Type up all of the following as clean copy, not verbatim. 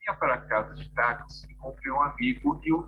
ia para a casa de táxi, encontrei um amigo e o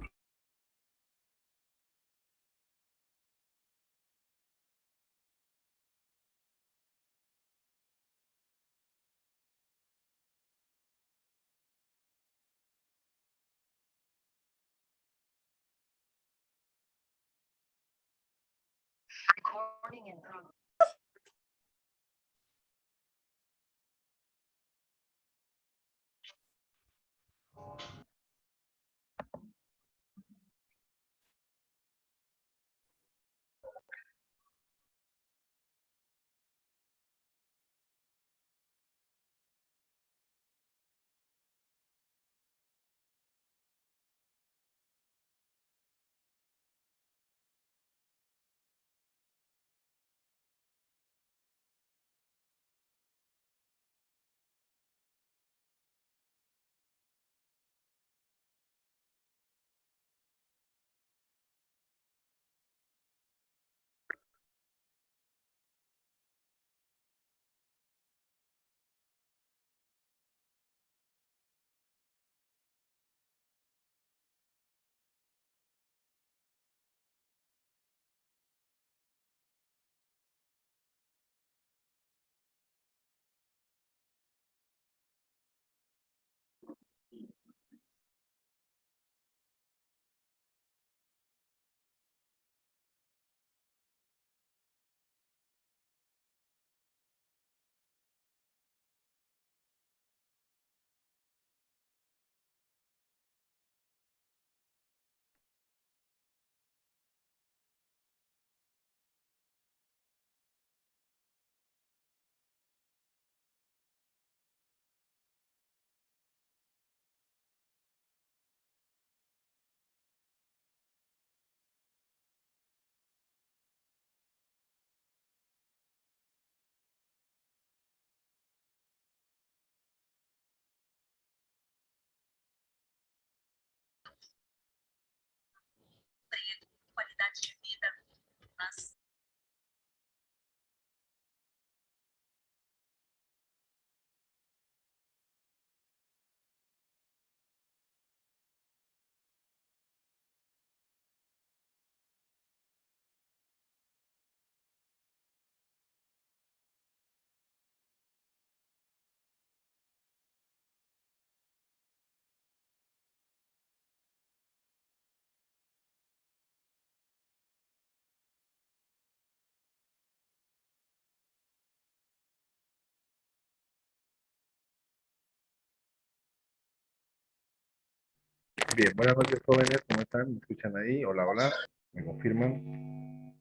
Bien, buenas noches jóvenes, ¿cómo están? ¿Me escuchan ahí? Hola, hola, ¿me confirman?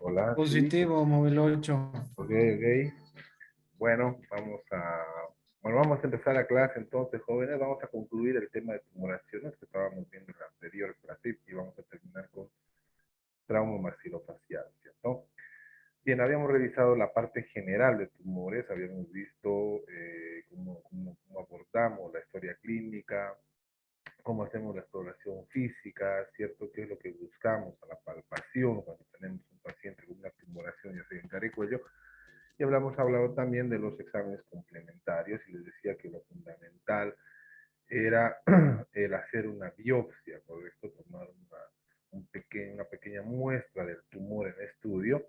Hola, sí, Positivo, móvil 8. ok, ok. Bueno, vamos a empezar la clase entonces, jóvenes. Vamos a concluir el tema de tumoraciones que estábamos viendo en la anterior clase y vamos a terminar con trauma maxilofacial, ¿cierto? Bien, habíamos revisado la parte general de tumores, habíamos visto cómo abordamos la historia clínica, cómo hacemos la exploración física, ¿cierto? ¿Qué es lo que buscamos a la palpación cuando tenemos un paciente con una tumoración, ya sea en cara y cuello? Y hablado también de los exámenes complementarios y les decía que lo fundamental era el hacer una biopsia, ¿correcto? Tomar una pequeña muestra del tumor en estudio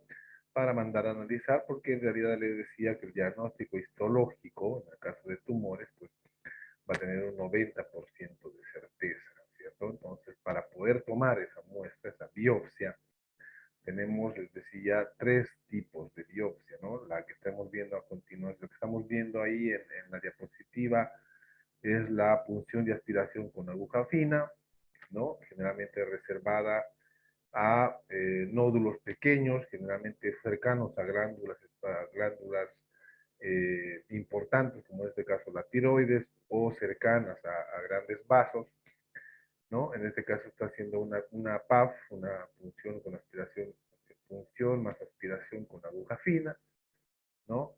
para mandar a analizar, porque en realidad les decía que el diagnóstico histológico, en el caso de tumores, pues va a tener un 90% de certeza, ¿cierto? Entonces, para poder tomar esa muestra, esa biopsia, tenemos, les decía, tres tipos de biopsia, ¿no? La que estamos viendo a continuación, lo que estamos viendo ahí en la diapositiva es la punción de aspiración con aguja fina, ¿no? Generalmente reservada a nódulos pequeños, generalmente cercanos a glándulas importantes, como en este caso la tiroides, o cercanas a grandes vasos, ¿no? En este caso está haciendo una PAF, una punción con aspiración, punción más aspiración con aguja fina, ¿no?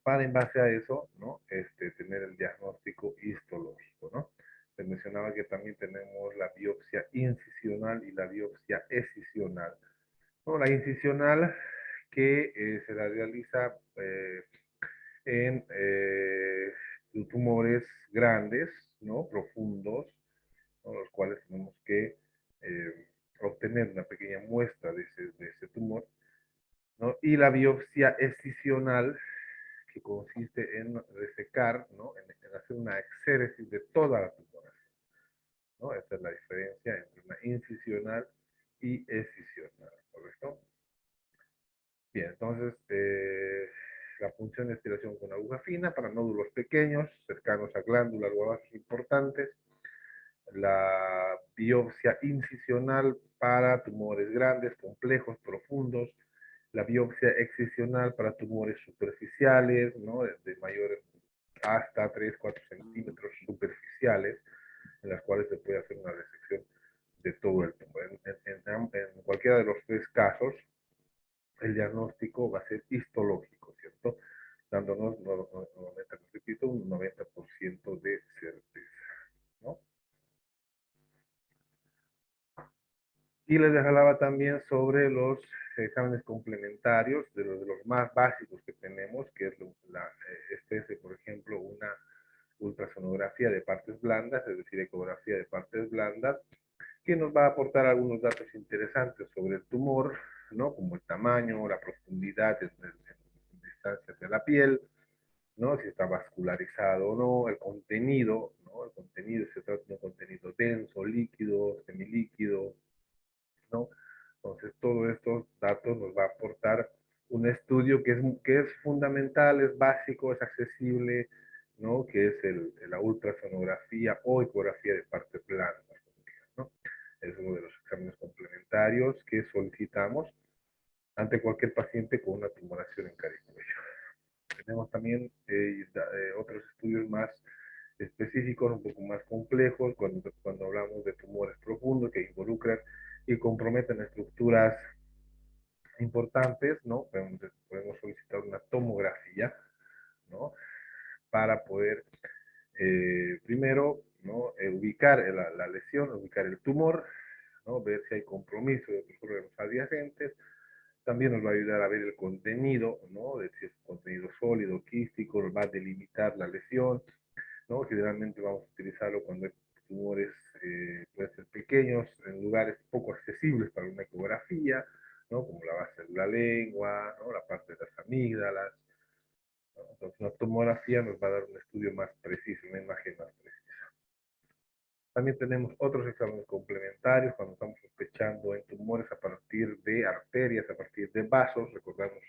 Para en base a eso, ¿no? Tener el diagnóstico histológico, ¿no? Les mencionaba que también tenemos la biopsia incisional y la biopsia escisional. ¿No? La incisional que se la realiza en tumores grandes, ¿no? Profundos, ¿no? Los cuales tenemos que obtener una pequeña muestra de ese tumor, ¿no? Y la biopsia excisional, que consiste en resecar, ¿no? En hacer una exéresis de toda la tumoración, ¿no? Esa es la diferencia entre una incisional y excisional, ¿correcto? Bien, entonces, la punción de estiración con aguja fina para nódulos pequeños, cercanos a glándulas o a vasos importantes. La biopsia incisional para tumores grandes, complejos, profundos. La biopsia excisional para tumores superficiales, ¿no? De mayores hasta 3, 4 centímetros superficiales, en las cuales se puede hacer una resección de todo el tumor. En cualquiera de los tres casos, el diagnóstico va a ser histológico, ¿cierto? Dándonos, nuevamente, repito, un 90% de certeza, ¿no? Y les hablaba también sobre los exámenes complementarios, de los más básicos que tenemos, que es por ejemplo, una ultrasonografía de partes blandas, es decir, ecografía de partes blandas, que nos va a aportar algunos datos interesantes sobre el tumor, ¿no? Como el tamaño, la profundidad en distancias de la piel, ¿no? Si está vascularizado o no, el contenido, ¿no? El contenido, se trata de un contenido denso, líquido, semilíquido, ¿no? Entonces, todos estos datos nos va a aportar un estudio que es fundamental, es básico, es accesible, ¿no? Que es la ultrasonografía o ecografía de partes blandas, ¿no? Es uno de los exámenes complementarios que solicitamos ante cualquier paciente con una tumoración en caricuello. Tenemos también otros estudios más específicos, un poco más complejos, cuando hablamos de tumores profundos que involucran y comprometen estructuras importantes, ¿no? Podemos solicitar una tomografía, ¿no? Para poder, primero, ¿no? Ubicar la lesión, ubicar el tumor, ¿no? Ver si hay compromiso de otros órganos adyacentes. También nos va a ayudar a ver el contenido, ¿no? De si es contenido sólido, quístico, nos va a delimitar la lesión, ¿no? Generalmente vamos a utilizarlo cuando hay tumores, pueden ser pequeños, en lugares poco accesibles para una ecografía, ¿no? Como la base de la lengua, ¿no? La parte de las amígdalas, ¿no? Entonces, una tomografía nos va a dar un estudio más preciso, una imagen más precisa. También tenemos otros exámenes complementarios cuando estamos sospechando en tumores a partir de arterias, a partir de vasos. Recordamos,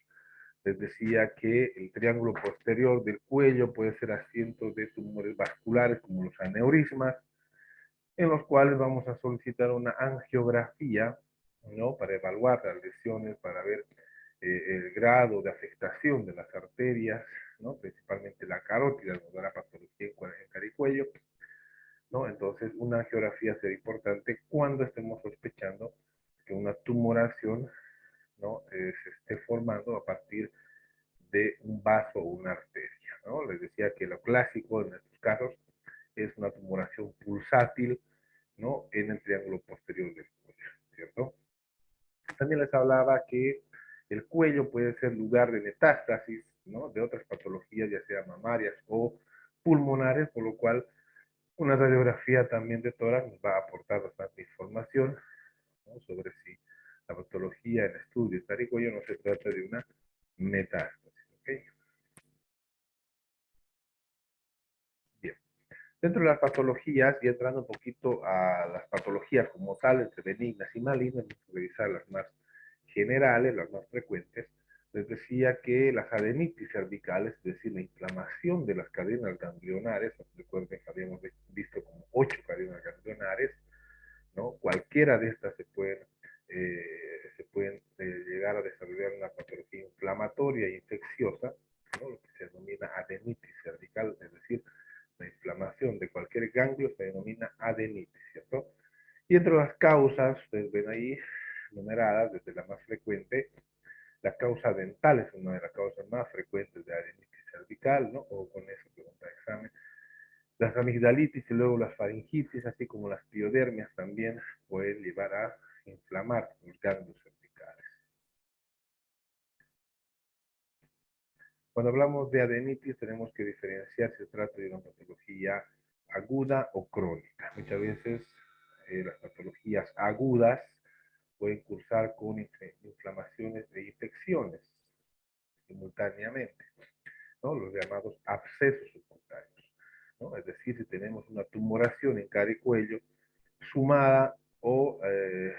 les decía que el triángulo posterior del cuello puede ser asiento de tumores vasculares como los aneurismas, en los cuales vamos a solicitar una angiografía, ¿no? Para evaluar las lesiones, para ver el grado de afectación de las arterias, ¿no? Principalmente la carótida, nos da la patología en caricuello, ¿no? Entonces, una angiografía será importante cuando estemos sospechando que una tumoración, ¿no? Se esté formando a partir de un vaso o una arteria, ¿no? Les decía que lo clásico en estos casos es una tumoración pulsátil, ¿no? En el triángulo posterior del cuello, ¿cierto? También les hablaba que el cuello puede ser lugar de metástasis, ¿no? De otras patologías, ya sea mamarias o pulmonares, por lo cual una radiografía también de tórax nos va a aportar bastante información, ¿no? Sobre si la patología en estudio caricuello no se trata de una metástasis, ¿ok? Bien. Dentro de las patologías, y entrando un poquito a las patologías como tal, entre benignas y malignas, vamos a revisar las más generales, las más frecuentes. Les decía que las adenitis cervicales, es decir, la inflamación de las cadenas ganglionares, recuerden que habíamos visto como 8 cadenas ganglionares, ¿no? Cualquiera de estas se pueden llegar a desarrollar una patología inflamatoria e infecciosa, ¿no? Lo que se denomina adenitis cervical, es decir, la inflamación de cualquier ganglio se denomina adenitis, ¿cierto? Y entre las causas, ustedes ven ahí numeradas, desde la más frecuente, la causa dental es una de las causas más frecuentes de adenitis cervical, ¿no? O con eso pregunta de examen. Las amigdalitis y luego las faringitis, así como las piodermias también pueden llevar a inflamar los ganglios cervicales. Cuando hablamos de adenitis tenemos que diferenciar si se trata de una patología aguda o crónica. Muchas veces las patologías agudas pueden cursar con inflamaciones e infecciones simultáneamente, ¿no? Los llamados abscesos subcutáneos, ¿no? Es decir, si tenemos una tumoración en cara y cuello sumada o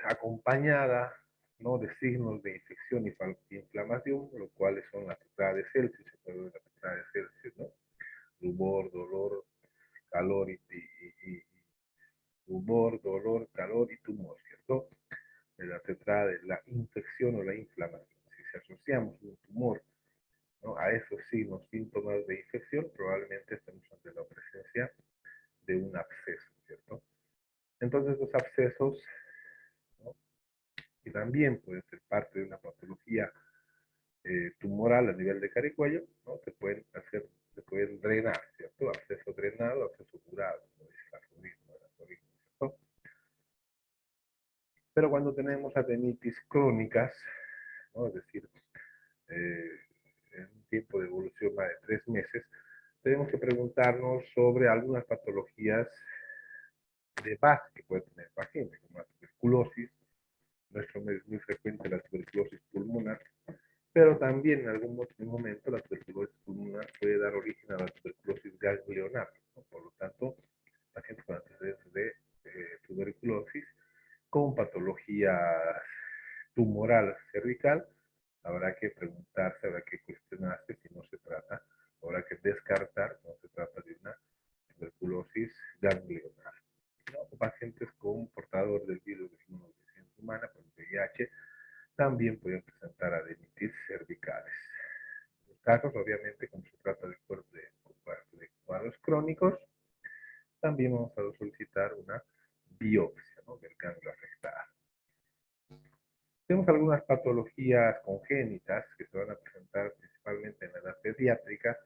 acompañada, ¿no?, de signos de infección y inflamación, los cuales son la tetrada de Celsius, se puede ver la tetrada de Celsius, ¿no? Rubor, dolor, calor y rubor, dolor, calor y tumor, ¿cierto? De la tetrada de la infección o la inflamación. Si asociamos un tumor, ¿no?, a esos signos, síntomas de infección, probablemente estemos ante la presencia de un absceso, ¿cierto? Entonces los abscesos, ¿no?, que también pueden ser parte de una patología tumoral a nivel de cara y cuello, ¿no?, se pueden drenar, ¿cierto? Absceso drenado, absceso curado, como dice el aforismo, ¿cierto? Pero cuando tenemos adenitis crónicas, ¿no?, es decir, eh, en un tiempo de evolución más de 3 meses, tenemos que preguntarnos sobre algunas patologías de base que puede tener el paciente, como la tuberculosis. Nuestro medio es muy frecuente la tuberculosis pulmonar, pero también en algún momento la tuberculosis pulmonar puede dar origen a la tuberculosis ganglionar, ¿no? Por lo tanto, pacientes con antecedentes de tuberculosis con patología tumoral cervical, habrá que preguntarse, habrá que cuestionarse si no se trata, habrá que descartar, no se trata de una tuberculosis ganglionar, ¿no? O pacientes con portador del virus de inmunodeficiencia humana, con VIH, también pueden presentar adenitis cervicales. En los casos, obviamente, como se trata de cuadros crónicos, también vamos a solicitar una biopsia, ¿no?, del ganglio afectado. Tenemos algunas patologías congénitas que se van a presentar principalmente en la edad pediátrica.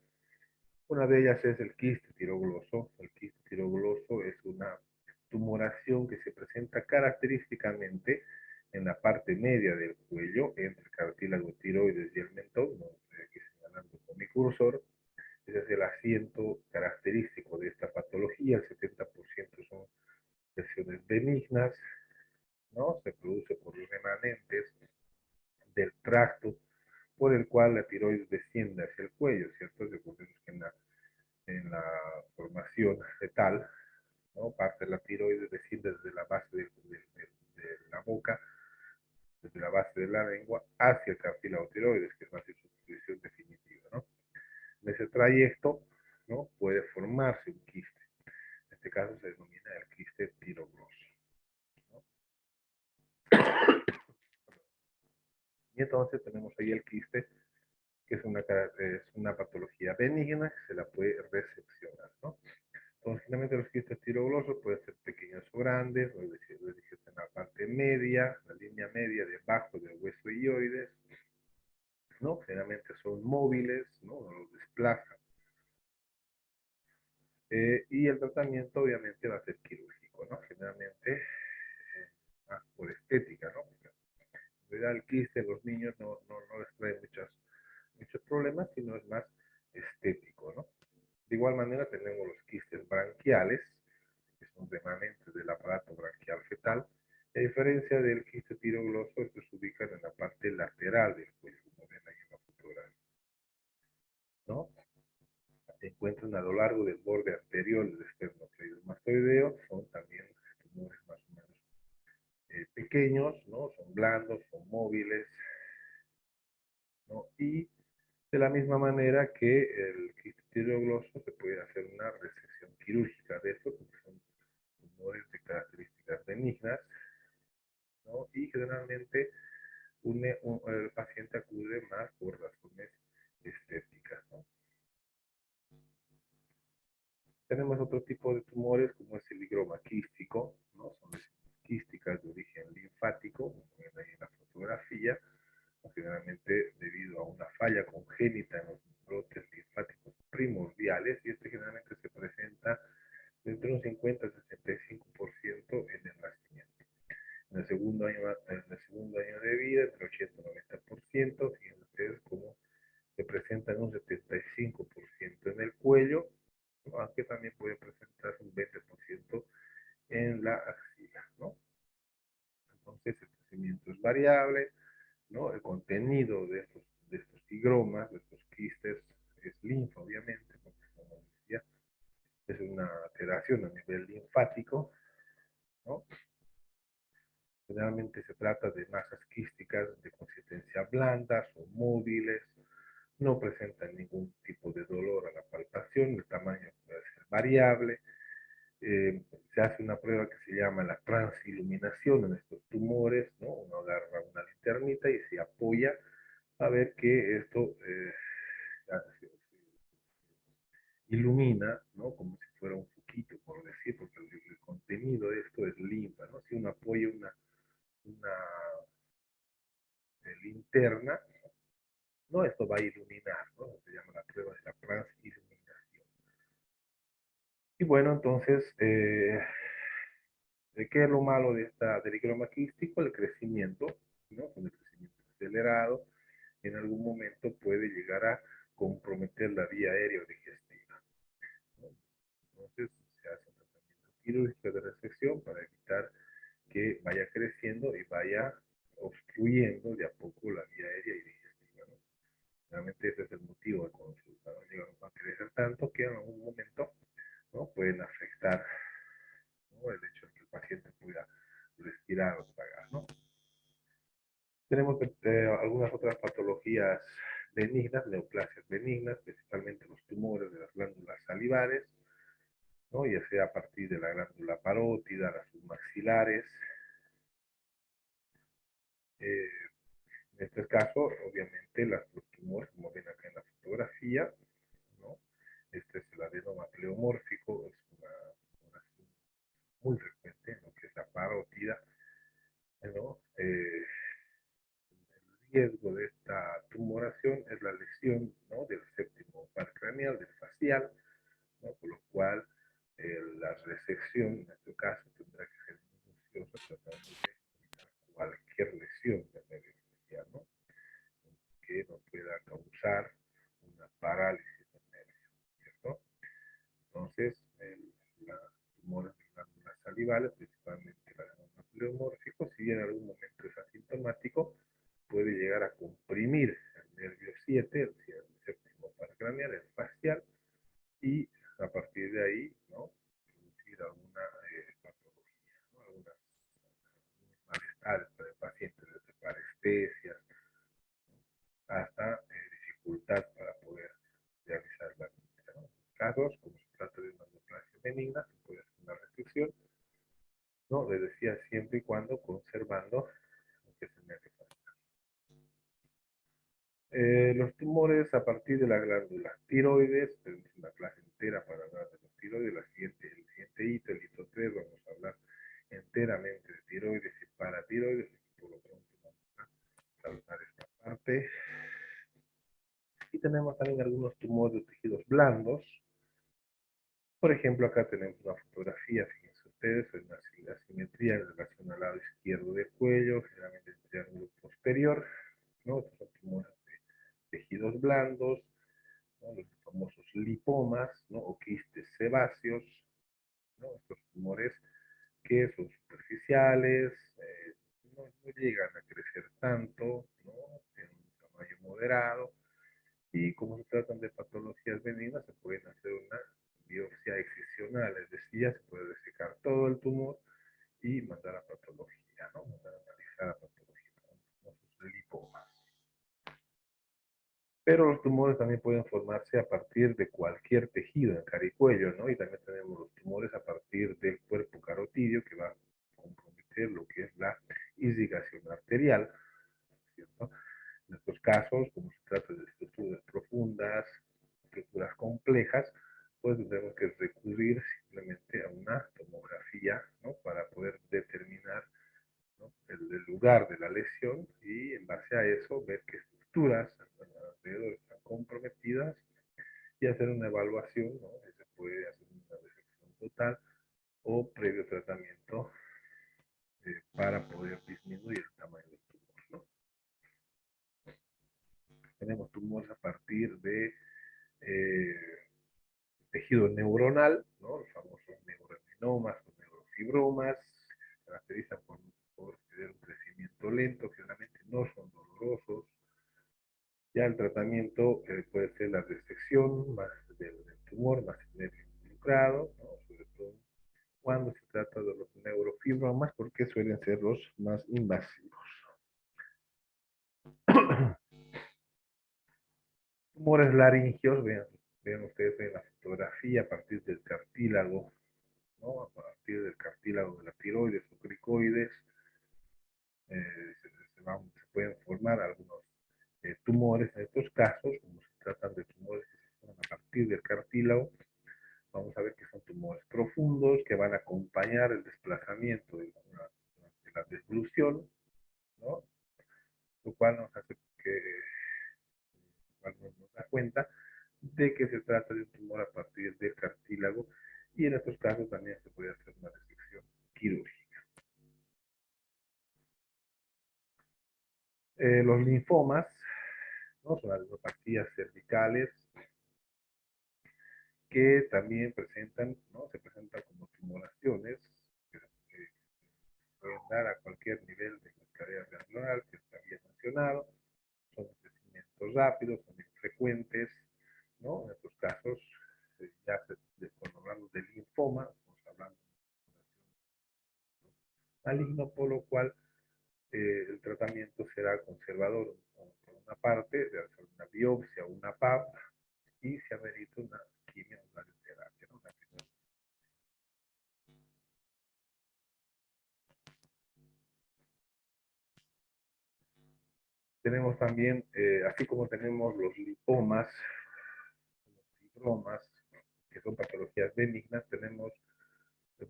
Una de ellas es el quiste tirogloso. El quiste tirogloso es una tumoración que se presenta característicamente en la parte media del cuello, entre el cartílago tiroides y el mentón, ¿no?, estoy aquí señalando con mi cursor. Ese es el asiento característico de esta patología. El 70% son lesiones benignas, ¿no? Se produce por los remanentes del tracto por el cual la tiroides desciende hacia el cuello, ¿cierto? Recordemos que en la formación fetal, ¿no?, parte de la tiroides desciende desde la base de la boca, desde la base de la lengua, hacia el cartílago tiroides, que es hacia su posición definitiva, ¿no? En ese trayecto, ¿no?, puede formarse un quiste. En este caso se denomina el quiste tirogloso, ¿no? Y entonces tenemos ahí el quiste, que es una patología benigna que se la puede reseccionar, ¿no? Entonces, generalmente los quistes tiroglosos pueden ser pequeños o grandes, es decir, en la parte media, la línea media debajo del hueso hioides, ¿no? Generalmente son móviles, ¿no?, no los desplazan. Y el tratamiento obviamente va a ser quirúrgico, ¿no? Generalmente más por estética, ¿no? Porque en realidad el quiste en los niños no les trae muchos problemas, sino es más estético, ¿no? De igual manera tenemos los quistes branquiales, que son remanentes del aparato branquial fetal. A diferencia del quiste tirogloso, estos se ubican en la parte lateral del cuello, como ven ahí en la fotografía, ¿no? Se encuentran a lo largo del borde anterior del esternocleidomastoideo. Son también tumores más o menos pequeños, ¿no? Son blandos, son móviles, ¿no? Y de la misma manera que el quiste tirogloso se puede hacer una resección quirúrgica de estos, porque son tumores de características benignas, ¿no? Y generalmente el paciente acude más por razones estéticas, ¿no? Tenemos otro tipo de tumores como es el higroma quístico, ¿no? Son lesiones quísticas de origen linfático, como ven ahí en la fotografía, generalmente debido a una falla congénita en los brotes linfáticos primordiales, y este generalmente se presenta entre un 50 y 65% en el nacimiento. En el segundo año de vida, entre 80 y 90%, fíjense ustedes cómo se presenta presentan un 75% en el cuello, ¿no? Aunque también puede presentarse un 20% en la axila, ¿no? Entonces el crecimiento es variable, ¿no? El contenido de estos higromas, de estos quistes, es linfa, obviamente, porque como decía, es una alteración a nivel linfático, ¿no? Generalmente se trata de masas quísticas de consistencia blanda, son móviles, no presentan ningún tipo de dolor a la palpación, el tamaño puede ser variable. Se hace una prueba que se llama la transiluminación en estos tumores, ¿no? Uno agarra una linternita y se apoya a ver que esto ilumina, ¿no? Como si fuera un foquito, por decir, porque el contenido de esto es linfa, ¿no? Si uno apoya una linterna, ¿no? Esto va a iluminar, ¿no? Se llama la prueba de la transiluminación. Y bueno, entonces, ¿qué es lo malo del higroma quístico? El crecimiento, ¿no? Con el crecimiento acelerado, en algún momento puede llegar a comprometer la vía aérea o digestiva, ¿no? Entonces, se hace un tratamiento quirúrgico de resección para evitar que vaya creciendo y vaya obstruyendo de a poco la vía aérea y digestiva, ¿no? Realmente ese es el motivo de consulta, ¿no? Llegan a crecer tanto que en algún momento, ¿no? Pueden afectar, ¿no? El hecho de que el paciente pueda respirar o tragar, ¿no? Tenemos algunas otras patologías benignas, neoplasias benignas, principalmente los tumores de las glándulas salivares, ¿no? Ya sea a partir de la glándula parótida, las submaxilares. En este caso, obviamente, los tumores, como ven acá en la fotografía, ¿no? Este es el adenoma pleomórfico, es una tumoración muy frecuente, ¿no? Que es la parótida, ¿no? El riesgo de esta tumoración es la lesión, ¿no? Del séptimo par craneal, del facial, ¿no? Por lo cual la resección, en este caso, tendrá que ser minuciosa tratando de evitar cualquier lesión del nervio facial, ¿no? Que no pueda causar una parálisis del nervio, ¿cierto? Entonces, la tumores de glándulas salivales, principalmente la adenoma pleomórfico, si bien en algún momento es asintomático, puede llegar a comprimir el nervio 7, el séptimo par craneal, el facial, y a partir de ahí, ¿no? Producir alguna patología, ¿no? Algunos malestares para el paciente, desde parestesias hasta dificultad para poder realizar la visita, ¿no? En casos, como se trata de una neoplasia benigna, se puede hacer una restricción, ¿no? Les decía, siempre y cuando conservando lo que es el nervio facial. Los tumores a partir de la glándula tiroides, tenemos una clase entera para hablar de los tiroides, el siguiente hito, el hito 3, vamos a hablar enteramente de tiroides y paratiroides, por lo pronto vamos a saltar esta parte. Y tenemos también algunos tumores de tejidos blandos. Por ejemplo, acá tenemos una fotografía, fíjense ustedes, es una asimetría en relación al lado izquierdo del cuello, generalmente el triángulo posterior, ¿no? Estos son tumores de tejidos blandos, ¿no? Los famosos lipomas, ¿no? O quistes sebáceos, ¿no? Estos tumores que son superficiales, no llegan a crecer tanto, ¿no? Tienen un tamaño moderado, y como se tratan de patologías benignas, se pueden hacer una biopsia excisional, es decir, ya se puede desecar todo el tumor y mandar a patología, ¿no? Mandar a analizar a patología, ¿no? Los lipomas. Pero los tumores también pueden formarse a partir de cualquier tejido en cara y cuello, ¿no? Y también tenemos los tumores a partir del cuerpo carotidio, que va a comprometer lo que es la irrigación arterial, ¿cierto? En estos casos, como se trata de estructuras profundas, estructuras complejas, pues tendremos que recurrir simplemente a una tomografía, ¿no? Para poder determinar, ¿no? el lugar de la lesión y en base a eso ver qué estructuras alrededor están comprometidas y hacer una evaluación, ¿no? Se puede hacer una resección total o previo tratamiento para poder disminuir el tamaño del tumor, ¿no? Tenemos tumores a partir de neuronal, ¿no? Los famosos neuroadenomas o neurofibromas, se caracterizan por tener un crecimiento lento, generalmente no son dolorosos. Ya el tratamiento puede ser la resección más del tumor, más el nervio involucrado, ¿no? Sobre todo cuando se trata de los neurofibromas, porque suelen ser los más invasivos. Tumores laringeos, vean ustedes en la fotografía a partir del cartílago, ¿no? A partir del cartílago de la tiroides o cricoides, se pueden formar algunos tumores. En estos casos, como se tratan de tumores que se forman a partir del cartílago, vamos a ver que son tumores profundos que van a acompañar el desplazamiento de la deglución, ¿no? Lo cual nos hace que nos da cuenta de que se trata de un tumor a partir del cartílago, y en estos casos también se puede hacer una resección quirúrgica. Los linfomas, ¿no? Son adenopatías cervicales que también presentan, ¿no? Se presentan como tumoraciones que pueden dar a cualquier nivel de cascada neuronal que se había mencionado. Son de crecimiento rápido, son infrecuentes, ¿no? En estos casos, cuando hablamos de linfoma, estamos hablando de maligno, por lo cual el tratamiento será conservador. Por una parte, de hacer una biopsia o una PAP, y se amerita una quimio o una radioterapia, ¿no? Tenemos también, así como tenemos los lipomas, los fibromas, que son patologías benignas, tenemos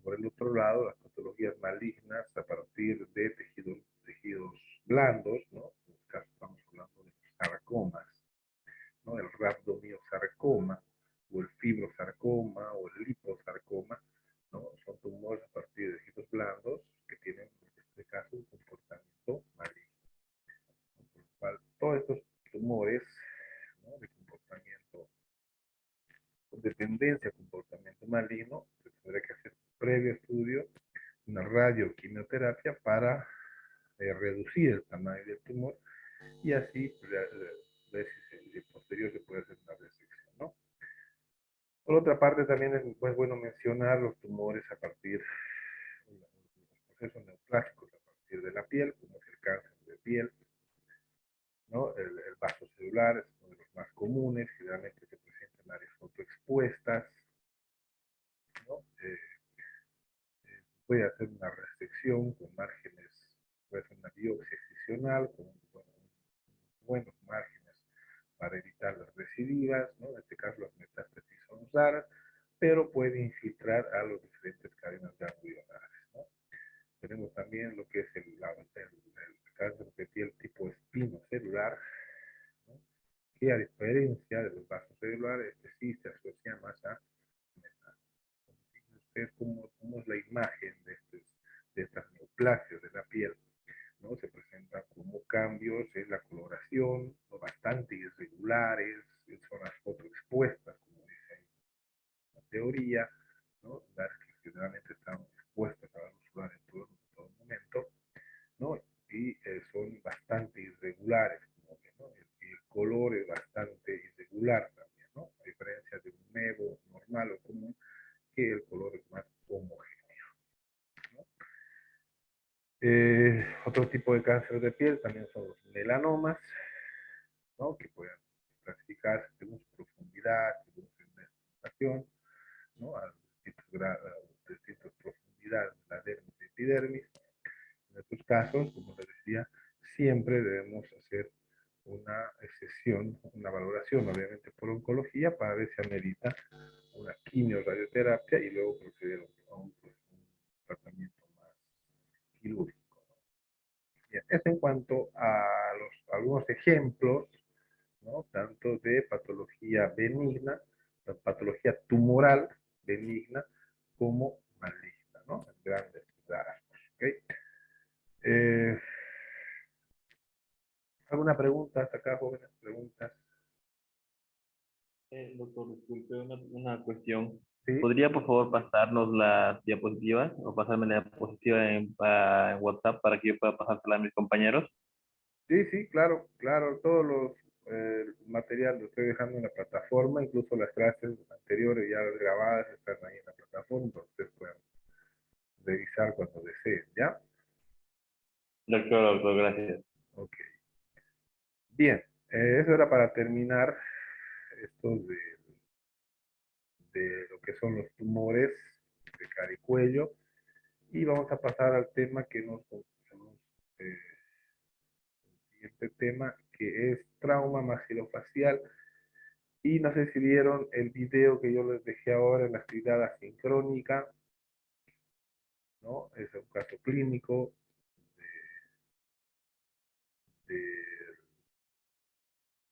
por el otro lado las patologías malignas a partir de tejidos blandos, ¿no? En este caso estamos hablando de sarcomas, ¿no? El rhabdomyosarcoma, o el fibrosarcoma, o el liposarcoma, ¿no? Son tumores a partir de tejidos blandos que tienen, en este caso, un comportamiento maligno. Por lo cual, todos estos tumores, ¿no? De comportamiento, de tendencia a comportamiento maligno, se tendrá que hacer previo estudio, una radioquimioterapia para reducir el tamaño del tumor, y así ver si posterior se puede hacer una resección, ¿no? Por otra parte, también es muy bueno mencionar los tumores a partir de los procesos neoplásicos a partir de la piel, como es el cáncer de piel, ¿no? El vaso celular es uno de los más comunes, generalmente se presenta en áreas fotoexpuestas, ¿no? Puede hacer una resección con márgenes, puede hacer una biopsia excisional con buenos márgenes para evitar las recidivas, ¿no? En este caso las metástasis son raras, pero puede infiltrar a los diferentes cadenas ganglionares, ¿no? Tenemos también lo que es el cáncer de piel tipo espinocelular, ¿no? Que a diferencia de los vasos celulares, este sí se asocia más a metástasis. ¿Cómo es la imagen de estas neoplasias de la piel? ¿No? Se presentan como cambios en la coloración, ¿no? Bastante irregulares, en zonas fotoexpuestas, como dice la teoría, ¿no? Las que generalmente están expuestas a la luz solar en todo momento, ¿no? Y son bastante irregulares, como que, ¿no? El color es bastante irregular también, ¿no? A diferencia de un nevo normal o común, que el color es más homogéneo, ¿no? Otro tipo de cáncer de piel también son los melanomas, ¿no? Que pueden clasificarse según su profundidad, según su presentación, ¿no? A distintas profundidades de la dermis y epidermis. En estos casos, como les decía, siempre debemos hacer una sesión, una valoración, obviamente por oncología, para ver si amerita una quimio-radioterapia y luego proceder a un tratamiento más quirúrgico. Bien, es en cuanto a algunos ejemplos, ¿no? Tanto de patología benigna, la patología tumoral benigna, como maligna, ¿no? En grandes rasgos. ¿Okay? ¿Alguna pregunta hasta acá, jóvenes? ¿Preguntas? Doctor, disculpe una cuestión. Sí, ¿Podría por favor pasarnos las diapositivas o pasarme la diapositiva en WhatsApp para que yo pueda pasársela a mis compañeros? sí, sí, claro, claro, todos los materiales los estoy dejando en la plataforma, incluso las clases anteriores ya grabadas están ahí en la plataforma, para que ustedes puedan revisar cuando deseen, ¿ya? Doctor, gracias. Ok. Bien, eso era para terminar esto de lo que son los tumores de cara y cuello. Y vamos a pasar al tema que el siguiente tema, que es trauma maxilofacial. Y no sé si vieron el video que yo les dejé ahora en la actividad asincrónica, ¿no? Es un caso clínico de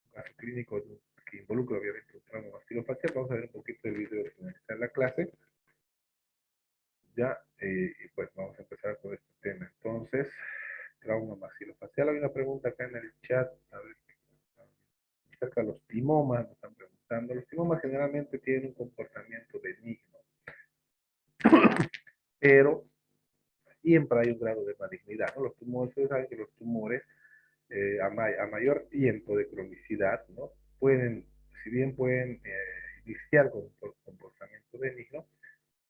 un caso clínico que involucra obviamente un trauma maxilofacial. Vamos a ver un poquito el video al finalizar la clase. Ya, y pues vamos a empezar con este tema. Entonces, trauma maxilofacial. Hay una pregunta acá en el chat, a ver, acerca de los timomas, nos están preguntando. Los timomas generalmente tienen un comportamiento benigno, pero siempre hay un grado de malignidad, ¿no? Los tumores, ustedes saben que los tumores, a mayor tiempo de cronicidad, ¿no? Pueden, si bien pueden iniciar con un comportamiento benigno,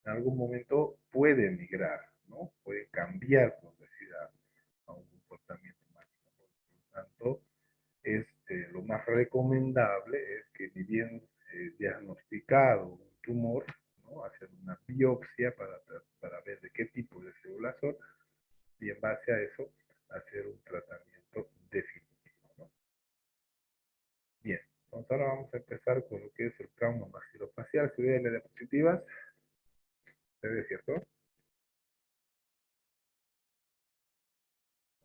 en algún momento pueden migrar, ¿no? Pueden cambiar su necesidad a un comportamiento maligno. Por lo tanto, lo más recomendable es que ni bien diagnosticado un tumor, ¿no? Hacer una biopsia para ver de qué tipo de células son y en base a eso hacer un tratamiento definitivo, ¿no? Bien, entonces ahora vamos a empezar con lo que es el trauma maxilofacial. Si ven las diapositivas, ¿se ve cierto?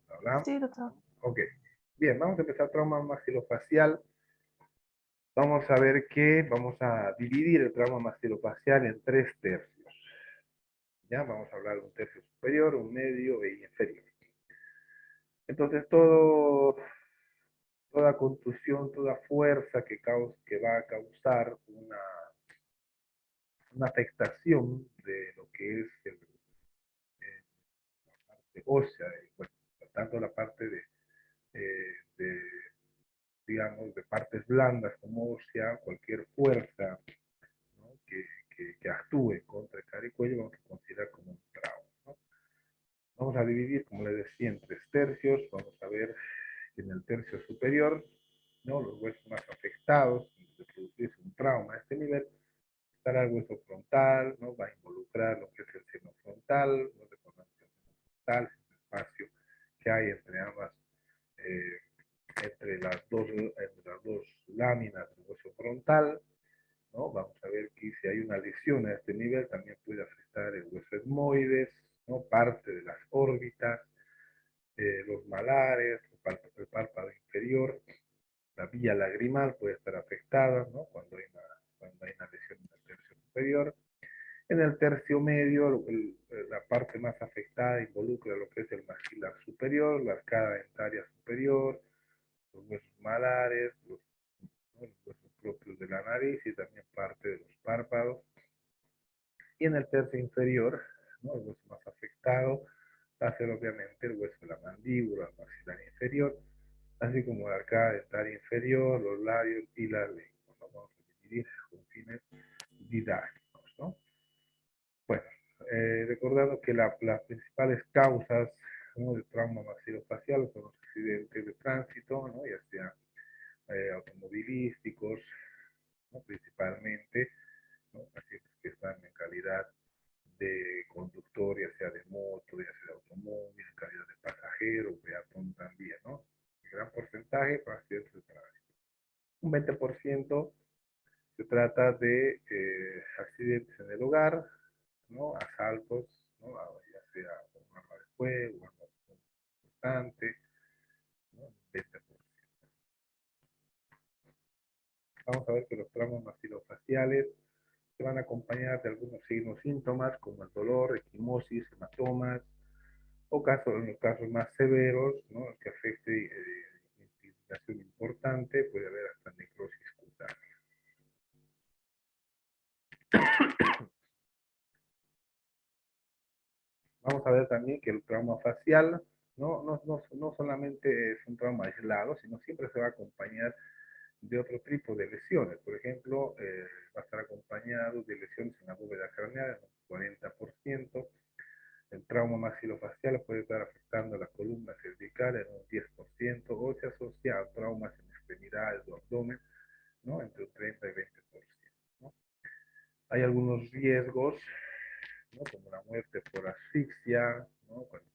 ¿Habla? Sí, doctor. Ok. Bien, vamos a empezar trauma maxilofacial. Vamos a ver que vamos a dividir el trauma maxilofacial en 3 tercios. Ya vamos a hablar de un tercio superior, un medio e inferior. Entonces toda contusión, toda fuerza que va a causar una afectación de lo que es la parte ósea, bueno, tanto la parte de, digamos, de partes blandas como ósea, cualquier fuerza, ¿no? que actúe contra el cara y cuello, vamos a considerar como un trauma, ¿no? Vamos a dividir, como les decía, en 3 tercios. Vamos a ver en el tercio superior, ¿no? Los huesos más afectados, de producirse un trauma a este nivel, estará el hueso frontal, ¿no? Va a involucrar lo que es el seno frontal, ¿no? Recordando que el seno frontal es un espacio que hay entre ambas, eh, entre las dos láminas del hueso frontal, ¿no? Vamos a ver que si hay una lesión a este nivel, también puede afectar el hueso etmoides, ¿no? Parte de las órbitas, los malares, el párpado inferior, la vía lagrimal puede estar afectada, ¿no? Cuando hay una lesión en el tercio superior. En el tercio medio, la parte más afectada involucra lo que es el maxilar superior, la arcada dentaria superior, los huesos malares, ¿no? Los huesos propios de la nariz y también parte de los párpados. Y en el tercio inferior, ¿no? El hueso más afectado va a ser obviamente el hueso de la mandíbula, el maxilar inferior, así como la arcada dentaria inferior, los labios y la lengua, ¿no? Vamos a dividir con fines didácticos, ¿no? Bueno, recordando que las principales causas, ¿no? De trauma maxilofacial son los accidentes de tránsito, ¿no? Ya sea automovilísticos, ¿no? Principalmente, ¿no? Pacientes que están en calidad de conductor, ya sea de moto, ya sea de automóvil, en calidad de pasajero, peatón también, ¿no? Un gran porcentaje para accidentes de tránsito. Un 20% se trata de accidentes en el hogar, ¿no? Asaltos, ¿no? Ya sea con un arma de fuego, arma importante, ¿no? 20%. Vamos a ver que los traumas maxilofaciales se van a acompañar de algunos signos síntomas como el dolor, equimosis, hematomas, o en los casos más severos, ¿no? Que afecte identificación importante, puede haber hasta necrosis cutánea. Vamos a ver también que el trauma facial no solamente es un trauma aislado, sino siempre se va a acompañar de otro tipo de lesiones. Por ejemplo, va a estar acompañado de lesiones en la bóveda craneal, en un 40%. El trauma maxilofacial puede estar afectando a la columna cervical en un 10%, o se asocia a traumas en extremidades o abdomen, ¿no? Entre un 30 y 20%, ¿no? Hay algunos riesgos, ¿no? Como la muerte por asfixia, ¿no? Cuando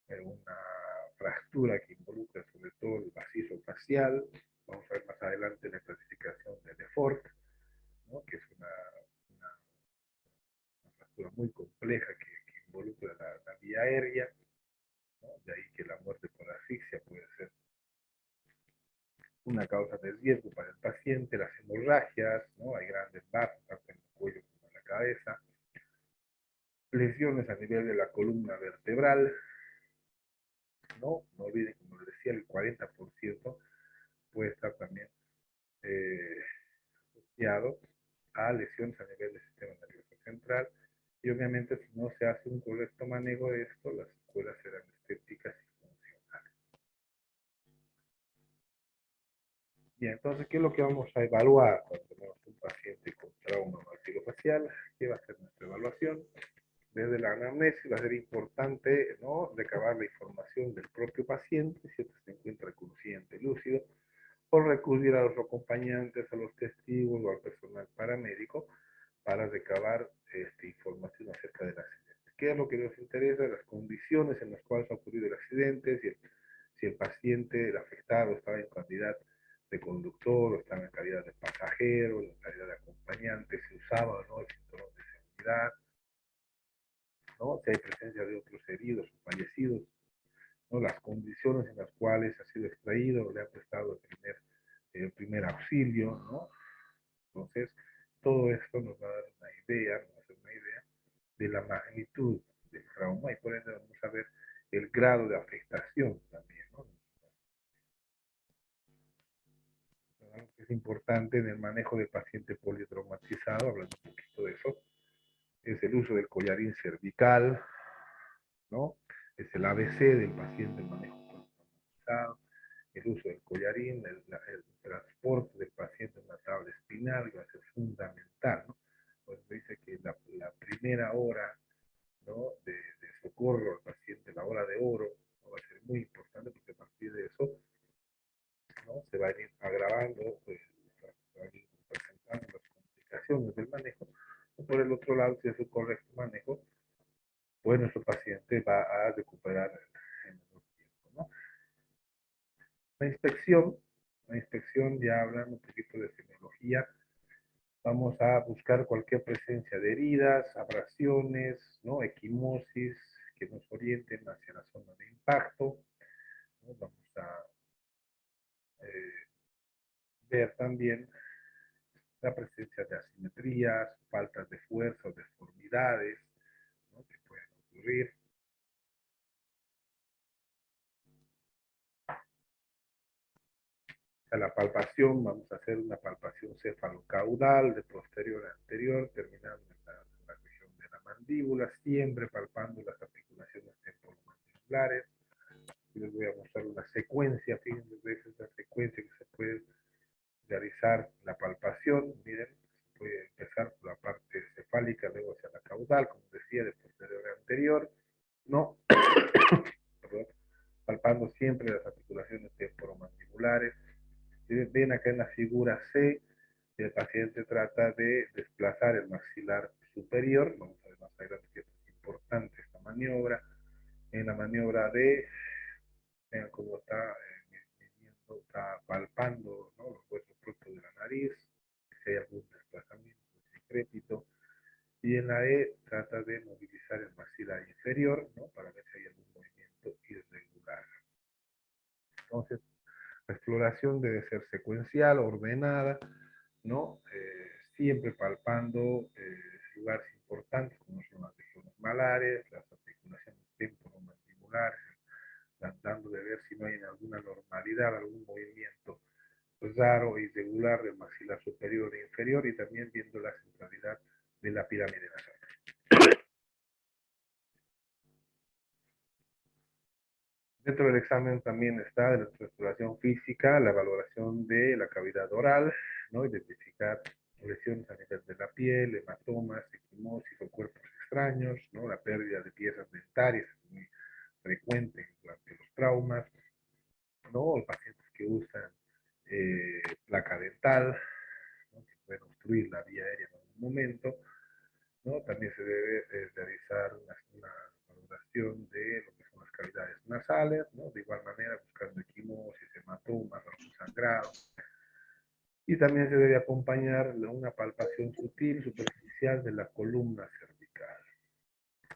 tenemos una fractura que involucra sobre todo el macizo facial. Vamos a ver más adelante la clasificación de Lefort, ¿no? Que es una fractura muy compleja que involucra la vía aérea, ¿no? De ahí que la muerte por asfixia puede ser una causa de riesgo para el paciente. Las hemorragias, ¿no? Hay grandes vasos, tanto en el cuello como en la cabeza. Lesiones a nivel de la columna vertebral, no olviden, como les decía, el 40% puede estar también eh, asociado a lesiones a nivel del sistema nervioso central, y obviamente si no se hace un correcto manejo de esto, las secuelas serán estéticas y funcionales. Bien, entonces, ¿qué es lo que vamos a evaluar cuando tenemos un paciente con trauma maxilofacial? ¿Qué va a ser nuestra evaluación? Desde la anamnesis va a ser importante, ¿no?, recabar la información del propio paciente, si este se encuentra consciente, lúcido, o recurrir a los acompañantes, a los testigos o al personal paramédico para recabar información acerca del accidente. ¿Qué es lo que nos interesa? Las condiciones en las cuales ha ocurrido el accidente, si el paciente, el afectado, estaba en calidad de conductor, o estaba en calidad de pasajero, en calidad de acompañante, si usaba o no el cinturón de seguridad, ¿no? Si hay presencia de otros heridos o fallecidos, ¿no? Las condiciones en las cuales ha sido extraído, le ha prestado el primer auxilio, ¿no? Entonces, todo esto nos va a dar una idea, nos va a hacer una idea de la magnitud del trauma, y por ende vamos a ver el grado de afectación también, ¿no? Es importante en el manejo del paciente politraumatizado, hablando un poquito de eso, es el uso del collarín cervical, ¿no? Es el ABC del paciente en manejo politraumatizado, el uso del collarín, el transporte del paciente en una tabla espinal va a ser fundamental, ¿no? Pues dice que la primera hora, ¿no?, de socorro al paciente, la hora de oro, ¿no?, va a ser muy importante, porque a partir de eso, ¿no?, se va a ir agravando, pues, se van a ir presentando las complicaciones del manejo. O por el otro lado, si es un correcto manejo, pues nuestro paciente va a recuperar en menor tiempo, ¿no? La inspección, ya hablando un poquito de semiología, vamos a buscar cualquier presencia de heridas, abrasiones, ¿no?, equimosis, que nos orienten hacia la zona de impacto, ¿no? Vamos a ver también la presencia de asimetrías, faltas de fuerza o deformidades, ¿no?, que pueden ocurrir. A la palpación, vamos a hacer una palpación cefalocaudal de posterior a anterior, terminando en la región de la mandíbula, siempre palpando las articulaciones temporomandibulares. Y les voy a mostrar una secuencia, fíjense, es esta secuencia que se puede realizar la palpación. Miren, se puede empezar por la parte cefálica, luego hacia la caudal, como decía, de posterior a anterior, ¿no? Perdón, palpando siempre las articulaciones temporomandibulares. Ven acá en la figura C, el paciente trata de desplazar el maxilar superior. Vamos a ver más adelante que es importante esta maniobra. En la maniobra D, vean cómo está midiendo, está palpando, ¿no?, los huesos propios de la nariz, si hay algún desplazamiento decrépito. Y en la E trata de movilizar el maxilar inferior, ¿no?, para ver si hay algún movimiento irregular. Entonces, la exploración debe ser secuencial, ordenada, ¿no? Siempre palpando lugares importantes como son las regiones malares, las articulaciones temporomandibulares, tratando de ver si no hay alguna normalidad, algún movimiento raro, irregular del maxilar superior e inferior, y también viendo la centralidad de la pirámide nasal. Dentro del examen también está de la exploración física, la valoración de la cavidad oral, ¿no? Identificar lesiones a nivel de la piel, hematomas, equimosis o cuerpos extraños, ¿no? La pérdida de piezas dentarias es muy frecuente durante los traumas, ¿no? Los pacientes que usan placa dental, ¿no? Que pueden obstruir la vía aérea en algún momento, ¿no? También se debe realizar una valoración de lo que son las cavidades nasales, ¿no? De igual manera buscando equimosis, hematomas, algún sangrado. Y también se debe acompañar una palpación sutil, superficial de la columna cervical,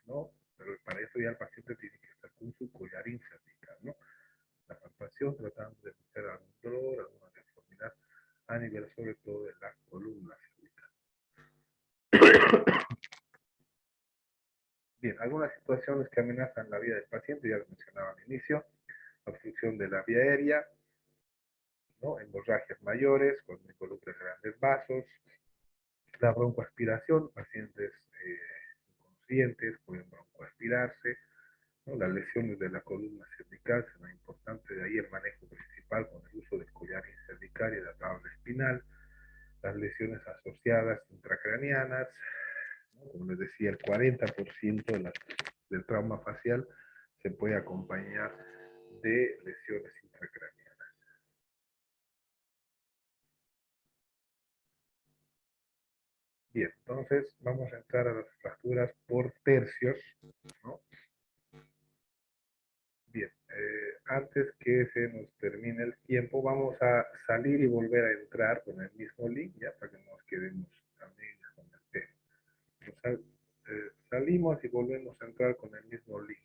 ¿no? Pero para eso ya el paciente tiene que estar con su collarín cervical, ¿no? La palpación tratando de buscar algún dolor, alguna deformidad a nivel sobre todo de la columna cervical. Bien, algunas situaciones que amenazan la vida del paciente, ya lo mencionaba al inicio, obstrucción de la vía aérea, ¿no? Hemorragias mayores, cuando involucran grandes vasos, la broncoaspiración, pacientes inconscientes pueden broncoaspirarse, ¿no? Las lesiones de la columna cervical será importante, de ahí el manejo principal con el uso del collarín cervical y la tabla espinal, las lesiones asociadas intracraneanas, ¿no? Como les decía, el 40% del trauma facial se puede acompañar de lesiones intracraneanas. Bien, entonces vamos a entrar a las fracturas por tercios, ¿no? Bien, antes que se nos termine el tiempo, vamos a salir y volver a entrar con el mismo link, ya para que nos quedemos también con el tema. Salimos y volvemos a entrar con el mismo link.